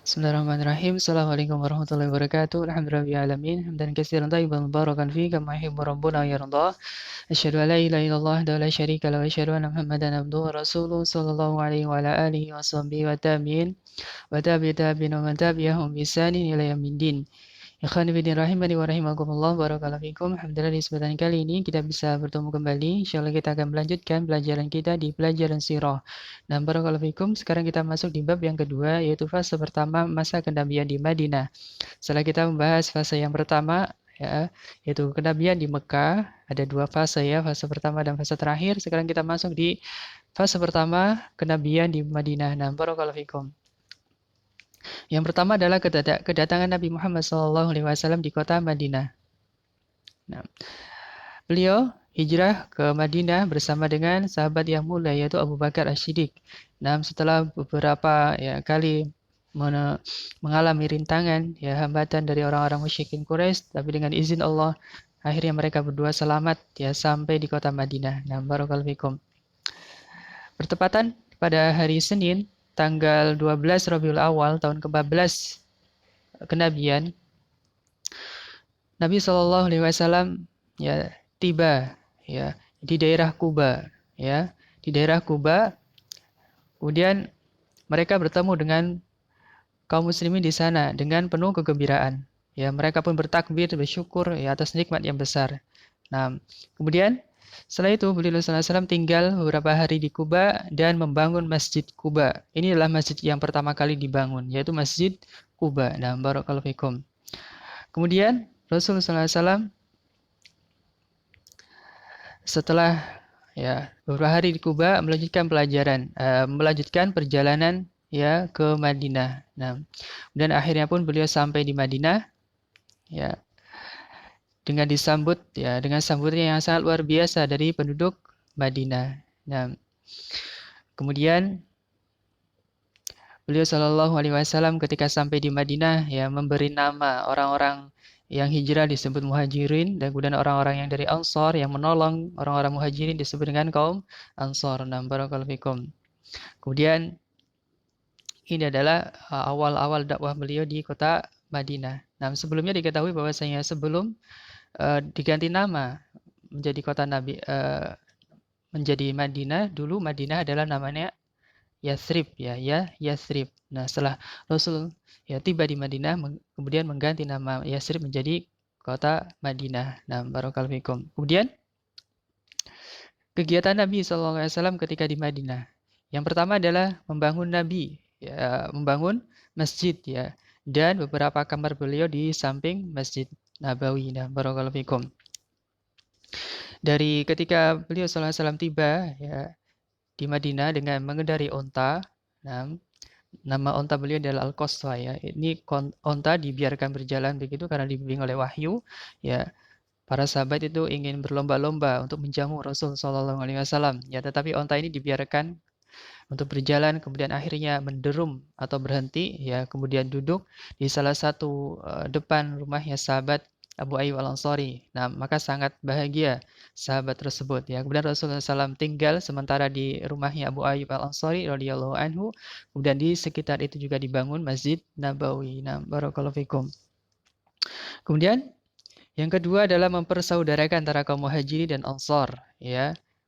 Bismillahirrahmanirrahim. Assalamualaikum warahmatullahi wabarakatuh. Alhamdulillahirabbil alamin. Hamdan katsiran thayyiban mubarakan fihi kama yuhibbu rabbuna wa yarda. Asyhadu an la ilaha illallah wa la syarika lahu wa asyhadu anna Muhammadan abduhu wa rasuluhu sallallahu alaihi wa ala alihi wa sahbihi wa tabi'in wa tabi'i tabi'in wa man tabi'ahum bi ihsanin ila yaumiddin. Ikhwani fillah rahimani wa rahimakumullah, barakallahu fikum. Alhamdulillah, di kesempatan kali ini kita bisa bertemu kembali. Insyaallah kita akan melanjutkan pelajaran kita di pelajaran sirah. Nah, barakallahu fikum. Sekarang kita masuk di bab yang kedua, yaitu fase pertama masa kenabian di Madinah. Setelah kita membahas fase yang pertama, ya, yaitu kenabian di Mekah, ada dua fase ya, fase pertama dan fase terakhir. Sekarang kita masuk di fase pertama kenabian di Madinah. Nah, barakallahu fikum. Yang pertama adalah kedatangan Nabi Muhammad SAW di kota Madinah. Nah, beliau hijrah ke Madinah bersama dengan sahabat yang mulia yaitu Abu Bakar As-Siddiq. Nah, setelah beberapa kali mengalami rintangan, hambatan dari orang-orang musyrikin Quraisy, tapi dengan izin Allah akhirnya mereka berdua selamat sampai di kota Madinah. Nah, barakallahu fikum. Bertepatan pada hari Senin tanggal 12 Rabiul Awal tahun ke-14 kenabian, Nabi Shallallahu Alaihi Wasallam tiba di daerah Kuba, di daerah Kuba. Kemudian mereka bertemu dengan kaum muslimin di sana dengan penuh kegembiraan. Mereka pun bertakbir, bersyukur atas nikmat yang besar. Nah, kemudian setelah itu beliau SAW tinggal beberapa hari di Kuba dan membangun Masjid Kuba. Ini adalah masjid yang pertama kali dibangun, yaitu Masjid Kuba. Nah, barakallahu fikum. Kemudian Rasulullah SAW setelah beberapa hari di Kuba melanjutkan perjalanan ke Madinah. Nah, dan akhirnya pun beliau sampai di Madinah dengan disambut dengan sambutan yang sangat luar biasa dari penduduk Madinah. Nah, kemudian beliau Shallallahu Alaihi Wasallam ketika sampai di Madinah memberi nama orang-orang yang hijrah disebut muhajirin, dan kemudian orang-orang yang dari Ansor yang menolong orang-orang muhajirin disebut dengan kaum Ansor. Nah, barakallahu fikum. Kemudian ini adalah awal-awal dakwah beliau di kota Madinah. Nah, sebelumnya diketahui bahwasanya sebelum diganti nama menjadi kota Nabi, menjadi Madinah, dulu Madinah adalah namanya Yathrib, Yathrib. Nah, setelah Rasul tiba di Madinah, kemudian mengganti nama Yathrib menjadi kota Madinah. Nah, barakallahu fikum. Kemudian kegiatan Nabi SAW ketika di Madinah, yang pertama adalah membangun membangun masjid dan beberapa kamar beliau di samping Masjid Nabawi. Nah, barakallahu fikum. Dari ketika beliau SAW tiba di Madinah dengan mengendarai onta. Nah, nama onta beliau adalah Al-Qaswa. Ini onta dibiarkan berjalan begitu karena dibimbing oleh wahyu. Para sahabat itu ingin berlomba-lomba untuk menjamu Rasul Shallallahu Alaihi Wasallam. Tetapi onta ini dibiarkan untuk berjalan, kemudian akhirnya menderum atau berhenti. Kemudian duduk di salah satu depan rumahnya sahabat Abu Ayyub Al-Ansari. Nah, maka sangat bahagia sahabat tersebut. Kemudian Rasulullah SAW tinggal sementara di rumahnya Abu Ayyub Al-Ansari radhiyallahu anhu. Kemudian di sekitar itu juga dibangun Masjid Nabawi. Nah, barakallahu fikum. Kemudian yang kedua adalah mempersaudarakan antara kaum muhajirin dan Ansar,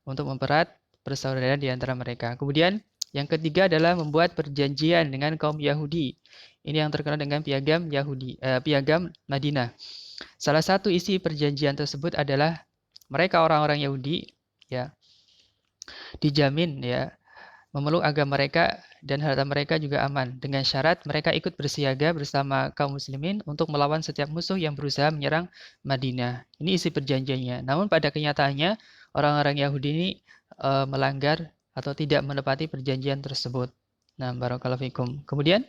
untuk mempererat persaudaraan di antara mereka. Kemudian yang ketiga adalah membuat perjanjian dengan kaum Yahudi. Ini yang terkenal dengan piagam piagam Madinah. Salah satu isi perjanjian tersebut adalah mereka orang-orang Yahudi dijamin memeluk agama mereka dan harta mereka juga aman, dengan syarat mereka ikut bersiaga bersama kaum muslimin untuk melawan setiap musuh yang berusaha menyerang Madinah. Ini isi perjanjiannya. Namun pada kenyataannya orang-orang Yahudi ini melanggar atau tidak menepati perjanjian tersebut. Nah, barakallahu fikum. Kemudian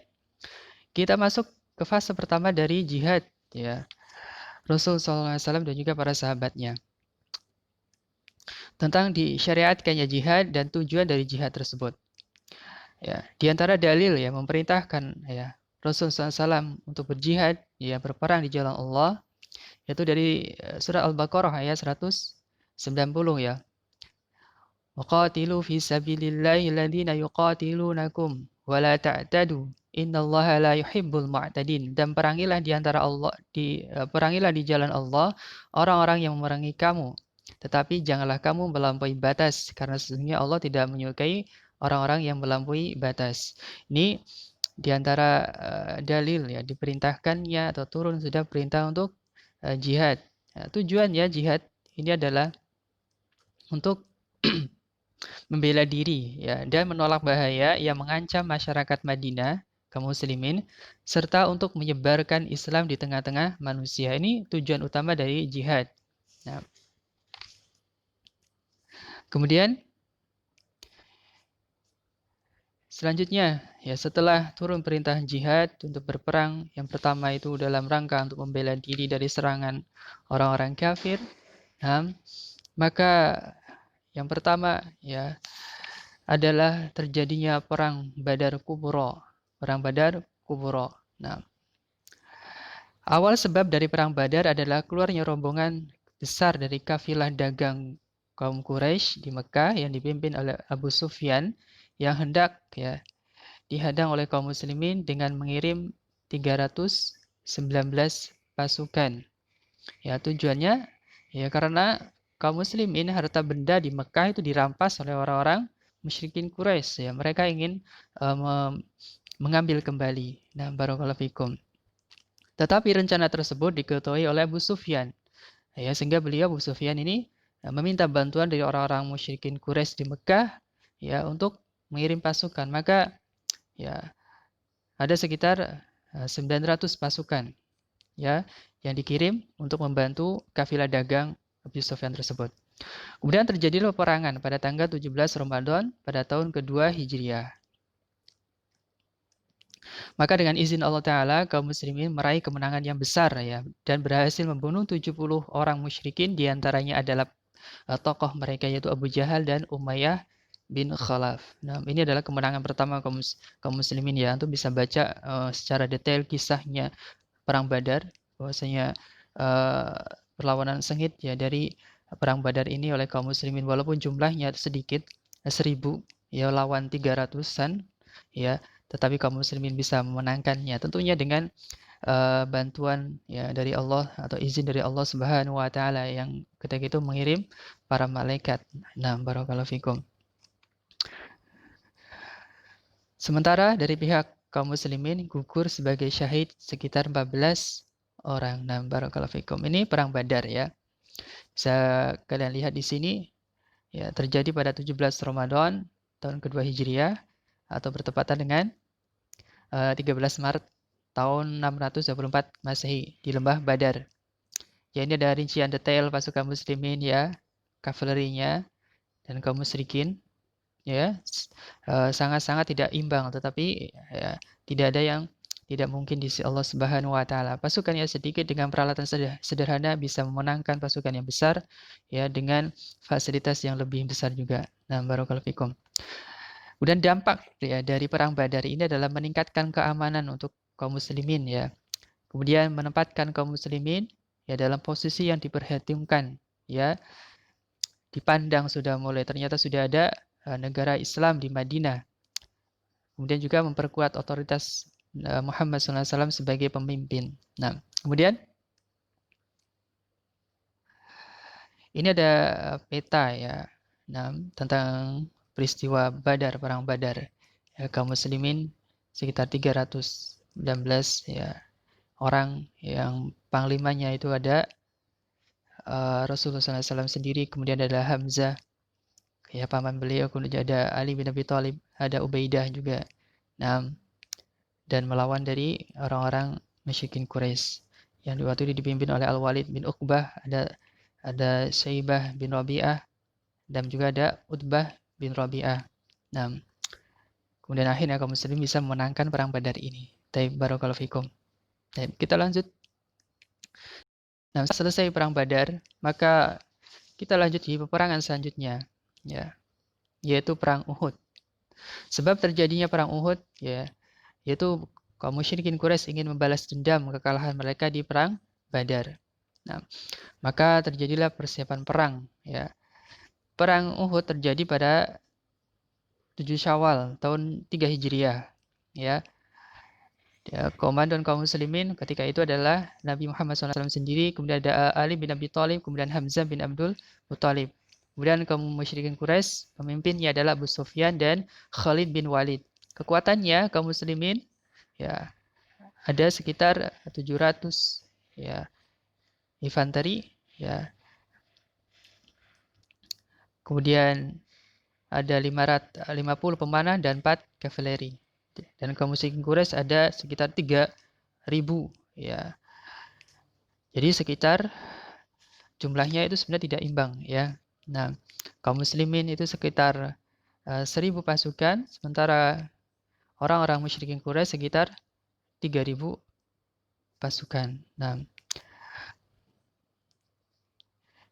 kita masuk ke fase pertama dari jihad Rasul SAW dan juga para sahabatnya, tentang disyariatkannya jihad dan tujuan dari jihad tersebut. Di antara dalil memerintahkan Rasul SAW untuk berjihad, berperang di jalan Allah, yaitu dari surah Al-Baqarah ayat 190 Waqatilu fi sabilillahi alladhina yuqatilunakum wa la ta'tadu innallaha la yuhibbul mu'tadin, dan perangilah di antara perangilah di jalan Allah orang-orang yang memerangi kamu. Tetapi janganlah kamu melampaui batas, karena sesungguhnya Allah tidak menyukai orang-orang yang melampaui batas. Ini di antara dalil ya diperintahkannya atau turun sudah perintah untuk jihad. Tujuannya jihad ini adalah untuk membela diri ya dan menolak bahaya yang mengancam masyarakat Madinah kaum muslimin serta untuk menyebarkan Islam di tengah-tengah manusia. Ini tujuan utama dari jihad. Nah, kemudian selanjutnya ya setelah turun perintah jihad untuk berperang, yang pertama itu dalam rangka untuk membela diri dari serangan orang-orang kafir. Nah, maka yang pertama ya adalah terjadinya perang Badar Kubro. Perang Badar Kubro. Nah, awal sebab dari perang Badar adalah keluarnya rombongan besar dari kafilah dagang kaum Quraisy di Mekah yang dipimpin oleh Abu Sufyan yang hendak ya dihadang oleh kaum muslimin dengan mengirim 319 pasukan. Ya, tujuannya ya karena kaum muslimin harta benda di Mekah itu dirampas oleh orang-orang musyrikin Quraisy ya. Mereka ingin mengambil kembali. Nah, barakallahu fikum. Tetapi rencana tersebut diketuai oleh Abu Sufyan. Ya, sehingga beliau Abu Sufyan ini meminta bantuan dari orang-orang musyrikin Quraisy di Mekah ya untuk mengirim pasukan. Maka ya ada sekitar 900 pasukan ya yang dikirim untuk membantu kafilah dagang Abu Sufyan tersebut. Kemudian terjadilah peperangan pada tanggal 17 Ramadan pada tahun kedua Hijriah. Maka dengan izin Allah Ta'ala, kaum muslimin meraih kemenangan yang besar ya dan berhasil membunuh 70 orang musyrikin, diantaranya adalah tokoh mereka yaitu Abu Jahal dan Umayyah bin Khalaf. Nah, ini adalah kemenangan pertama kaum muslimin ya. Untuk bisa baca secara detail kisahnya perang Badar, bahwasanya perlawanan sengit ya dari perang Badar ini oleh kaum muslimin walaupun jumlahnya sedikit 1000 ya lawan 300-an ya, tetapi kaum muslimin bisa memenangkannya tentunya dengan bantuan ya dari Allah atau izin dari Allah Subhanahu wa taala yang ketika itu mengirim para malaikat. Nah, barakallahu fikum. Sementara dari pihak kaum muslimin gugur sebagai syahid sekitar 14 orang. Nah, barakallahu fikum. Ini perang Badar ya. Bisa kalian lihat di sini ya terjadi pada 17 Ramadan tahun kedua Hijriah atau bertepatan dengan 13 Maret tahun 624 Masehi di lembah Badar. Ya, ini ada rincian detail pasukan muslimin ya, kavalerinya dan kaum musyrikin ya. Sangat-sangat tidak imbang, tetapi ya, tidak ada yang tidak mungkin di sisi Allah Subhanahu wa taala. Pasukan yang sedikit dengan peralatan sederhana bisa memenangkan pasukan yang besar ya dengan fasilitas yang lebih besar juga. Nah, barakallahu fikum. Kemudian dampak ya dari perang Badar ini adalah meningkatkan keamanan untuk kaum muslimin ya. Kemudian menempatkan kaum muslimin ya dalam posisi yang diperhitungkan ya. Dipandang sudah mulai ternyata sudah ada negara Islam di Madinah. Kemudian juga memperkuat otoritas Muhammad SAW sebagai pemimpin. Nah, kemudian ini ada peta ya, nah, tentang peristiwa Badar, perang Badar. Ya, kaum muslimin sekitar 319 ya orang yang panglimanya itu ada Rasulullah SAW sendiri, kemudian ada Hamzah ya paman beliau, kemudian ada Ali bin Abi Thalib, ada Ubaidah juga. Nah, dan melawan dari orang-orang musyrikin Quraisy yang waktu itu dipimpin oleh Al-Walid bin Uqbah, ada Syaibah bin Rabi'ah dan juga ada Utbah bin Rabi'ah. Nah, kemudian akhirnya kaum muslimin bisa memenangkan perang Badar ini. Taib, barakallahu fikum. Taib, kita lanjut. Nah, selesai perang Badar, maka kita lanjut di peperangan selanjutnya, ya, yaitu perang Uhud. Sebab terjadinya perang Uhud, ya, yaitu kaum musyrikin Quraisy ingin membalas dendam kekalahan mereka di perang Badar. Nah, maka terjadilah persiapan perang, ya. Perang Uhud terjadi pada 7 Syawal tahun 3 Hijriah, ya. Ya, komandan kaum muslimin ketika itu adalah Nabi Muhammad SAW sendiri, kemudian ada Ali bin Abi Thalib, kemudian Hamzah bin Abdul Muthalib. Kemudian kaum musyrikin Quraisy, pemimpinnya adalah Abu Sufyan dan Khalid bin Walid. Kekuatannya kaum muslimin ya ada sekitar 700 ya infanteri ya. Kemudian ada 550 pemanah dan 4 kavaleri. Dan kaum musyrikin Quraisy ada sekitar 3.000 ya. Jadi sekitar jumlahnya itu sebenarnya tidak imbang ya. Nah, kaum muslimin itu sekitar 1.000 pasukan, sementara orang-orang musyrikin Quraisy sekitar 3.000 pasukan. Nah,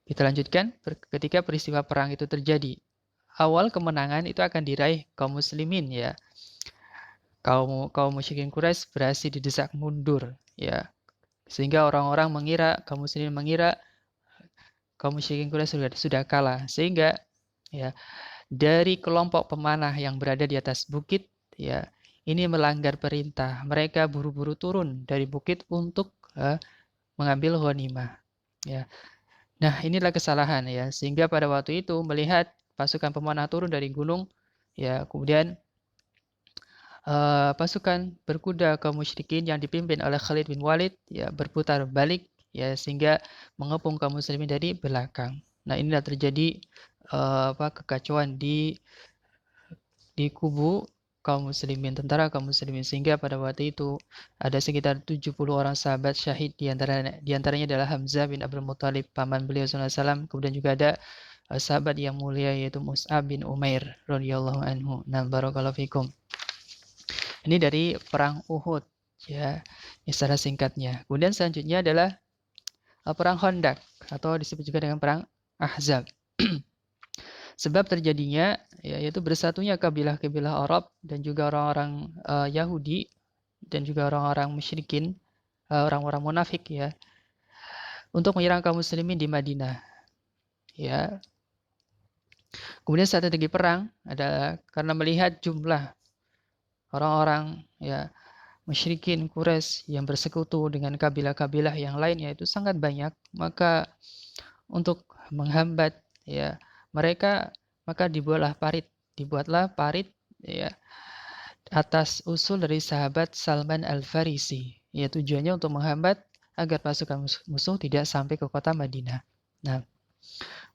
kita lanjutkan ketika peristiwa perang itu terjadi. Awal kemenangan itu akan diraih kaum muslimin ya. Kaum musyrikin Quraisy berhasil didesak mundur ya. Sehingga orang-orang mengira, kaum muslimin mengira kaum musyrikin Quraisy sudah kalah. Sehingga ya dari kelompok pemanah yang berada di atas bukit ya ini melanggar perintah. Mereka buru-buru turun dari bukit untuk mengambil ghanimah ya. Nah, inilah kesalahan ya. Sehingga pada waktu itu melihat pasukan pemanah turun dari gunung ya, kemudian pasukan berkuda kaum musyrikin yang dipimpin oleh Khalid bin Walid ya berputar balik ya sehingga mengepung kaum muslimin dari belakang. Nah, inilah terjadi kekacauan di kubu kaum muslimin, tentara kaum muslimin, sehingga pada waktu itu ada sekitar 70 orang sahabat syahid, diantaranya adalah Hamzah bin Abdul Muthalib, paman beliau SAW. Kemudian juga ada sahabat yang mulia yaitu Mus'ab bin Umair radhiyallahu anhu. Nah, barakallahu fikum. Ini dari perang Uhud ya, ini secara singkatnya. Kemudian selanjutnya adalah perang Khandaq atau disebut juga dengan perang Ahzab. Sebab terjadinya yaitu bersatunya kabilah-kabilah Arab dan juga orang-orang Yahudi dan juga orang-orang musyrikin, orang-orang munafik ya, untuk menyerang kaum muslimin di Madinah. Ya. Kemudian saat terjadi perang adalah karena melihat jumlah orang-orang ya musyrikin Quraisy yang bersekutu dengan kabilah-kabilah yang lain yaitu sangat banyak, maka untuk menghambat ya mereka maka dibuatlah parit ya atas usul dari sahabat Salman Al-Farisi ya tujuannya untuk menghambat agar pasukan musuh tidak sampai ke kota Madinah. Nah,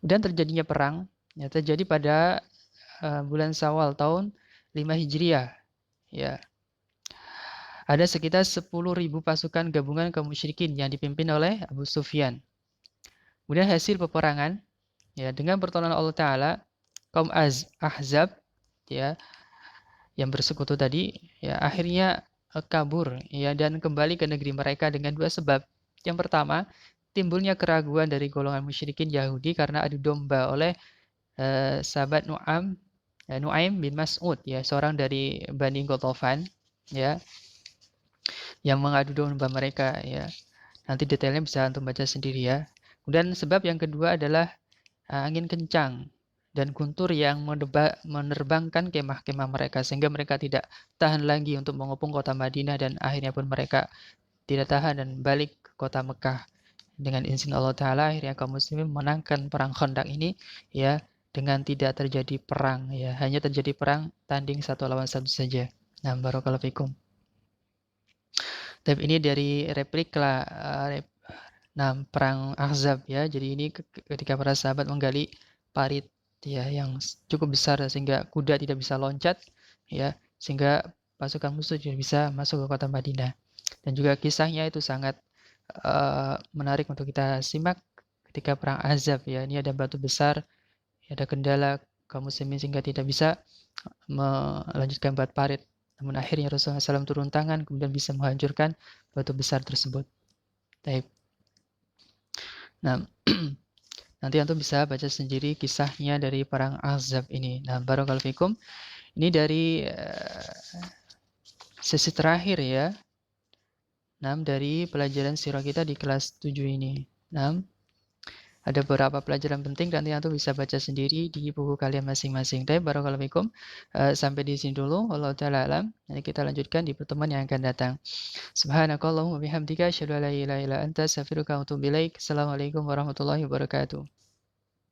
kemudian terjadinya perang ya terjadi pada bulan Syawal tahun 5 Hijriah ya. Ada sekitar 10.000 pasukan gabungan kaum musyrikin yang dipimpin oleh Abu Sufyan. Kemudian hasil peperangan ya dengan pertolongan Allah Taala kaum Ahzab ya yang bersekutu tadi ya akhirnya kabur ya dan kembali ke negeri mereka dengan dua sebab. Yang pertama, timbulnya keraguan dari golongan musyrikin Yahudi karena adu domba oleh sahabat Nuaim bin Mas'ud ya, seorang dari Bani Ghatafan ya yang mengadu domba mereka ya. Nanti detailnya bisa untuk baca sendiri ya. Kemudian sebab yang kedua adalah angin kencang dan guntur yang menerbangkan kemah-kemah mereka sehingga mereka tidak tahan lagi untuk mengepung kota Madinah dan akhirnya pun mereka tidak tahan dan balik ke kota Mekah. Dengan izin Allah Ta'ala akhirnya kaum muslimin menangkan perang Khandaq ini ya dengan tidak terjadi perang ya, hanya terjadi perang tanding satu lawan satu saja. Nah, barakallahu fikum. Tapi ini dari replika perang Ahzab ya. Jadi ini ketika para sahabat menggali parit ya yang cukup besar sehingga kuda tidak bisa loncat ya, sehingga pasukan musuh tidak bisa masuk ke kota Madinah. Dan juga kisahnya itu sangat menarik untuk kita simak ketika perang Ahzab ya. Ini ada batu besar, ada kendala kaum muslimin sehingga tidak bisa melanjutkan buat parit. Namun akhirnya Rasulullah SAW turun tangan kemudian bisa menghancurkan batu besar tersebut. Baik. Nah, nanti antum bisa baca sendiri kisahnya dari perang Ahzab ini. Nah, barakallahu fikum. Ini dari sesi terakhir ya. Nah, dari pelajaran sirah kita di kelas 7 ini. Nah, ada beberapa pelajaran penting nanti antum bisa baca sendiri di buku kalian masing-masing. Baik, barakallahu fikum. Sampai di sini dulu. Wallahu taala alam. Nanti kita lanjutkan di pertemuan yang akan datang. Subhanakallahumma bihamdika asyhadu an la ilaha illa anta astaghfiruka wa atubu ilaik. Assalamualaikum warahmatullahi wabarakatuh.